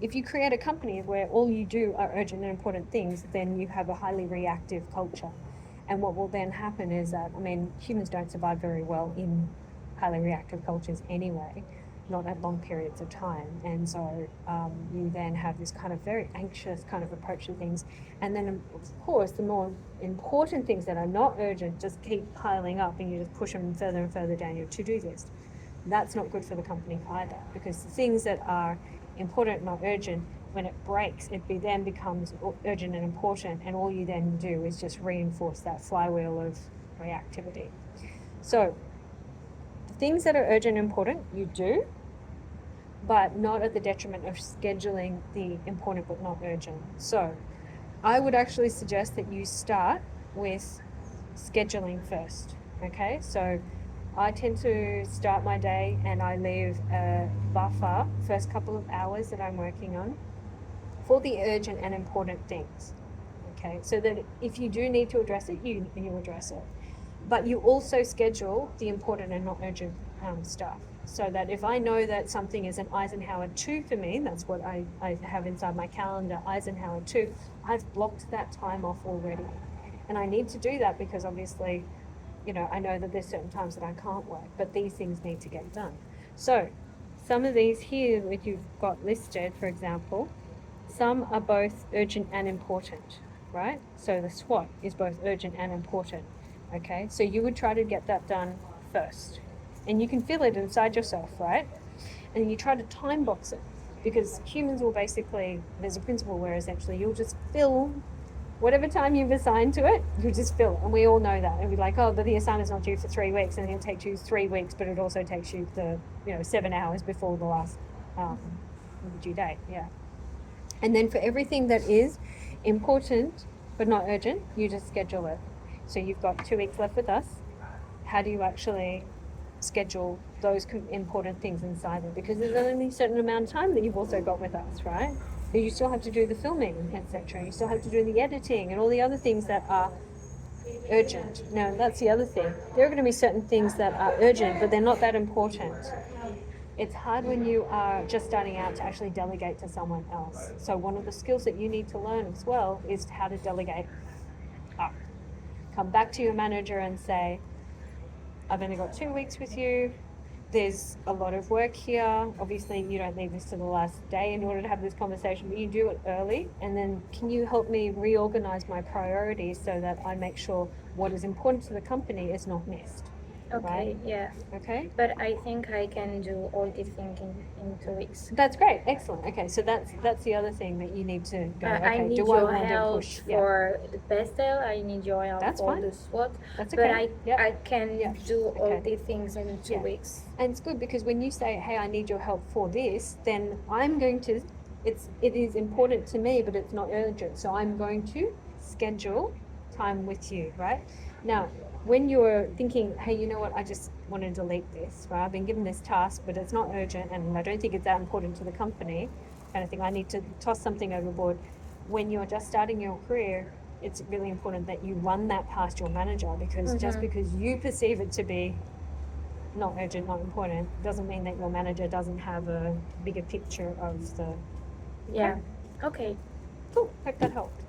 if you create a company where all you do are urgent and important things, then you have a highly reactive culture. And what will then happen is that, I mean, humans don't survive very well in highly reactive cultures anyway, not at long periods of time. And so you then have this kind of very anxious kind of approach to things. And then, of course, the more important things that are not urgent just keep piling up, and you just push them further and further down your to-do list. That's not good for the company either, because the things that are important, not urgent, when it breaks, it then becomes urgent and important, and all you then do is just reinforce that flywheel of reactivity. So the things that are urgent and important, you do, but not at the detriment of scheduling the important but not urgent. So I would actually suggest that you start with scheduling first, okay? So I tend to start my day and I leave a buffer, first couple of hours that I'm working on, for the urgent and important things, okay? So that if you do need to address it, you address it. But you also schedule the important and not urgent stuff. So that if I know that something is an Eisenhower 2 for me, that's what I have inside my calendar, Eisenhower 2, I've blocked that time off already. And I need to do that because obviously, I know that there's certain times that I can't work, but these things need to get done. So some of these here that you've got listed, for example, some are both urgent and important, right? So the SWOT is both urgent and important, okay? So you would try to get that done first. And you can feel it inside yourself, right? And you try to time box it, because humans will basically, there's a principle where essentially you'll just fill whatever time you've assigned to it, you just fill it. And we all know that. And we're like, oh, but the assignment's not due for 3 weeks, and it'll take you 3 weeks, but it also takes you 7 hours before the last due date. Yeah. And then for everything that is important but not urgent, you just schedule it. So you've got 2 weeks left with us. How do you actually schedule those important things inside it? Because there's only a certain amount of time that you've also got with us, right? But you still have to do the filming, etc. You still have to do the editing and all the other things that are urgent. Now, that's the other thing. There are going to be certain things that are urgent, but they're not that important. It's hard when you are just starting out to actually delegate to someone else. So one of the skills that you need to learn as well is how to delegate up. Come back to your manager and say, I've only got 2 weeks with you. There's a lot of work here. Obviously, you don't leave this to the last day in order to have this conversation, but you do it early. And then can you help me reorganize my priorities so that I make sure what is important to the company is not missed? Okay, right? Yeah. Okay. But I think I can do all this thing in 2 weeks. That's great. Excellent. Okay, so that's the other thing that you need to go. Okay, I need do your I want help to push? for the pastel. I need your help That's for fine. the SWOT. That's But okay. I can do all Okay. these things in 2 weeks. And it's good because when you say, hey, I need your help for this, then I'm going to, it is important to me, but it's not urgent. So I'm going to schedule time with you, right? Now, when you're thinking, hey, you know what, I just want to delete this, right? I've been given this task, but it's not urgent and I don't think it's that important to the company, kind of thing. I need to toss something overboard. When you're just starting your career, it's really important that you run that past your manager, because just because you perceive it to be not urgent, not important, doesn't mean that your manager doesn't have a bigger picture of the... Yeah. Okay. Cool. Hope that helped.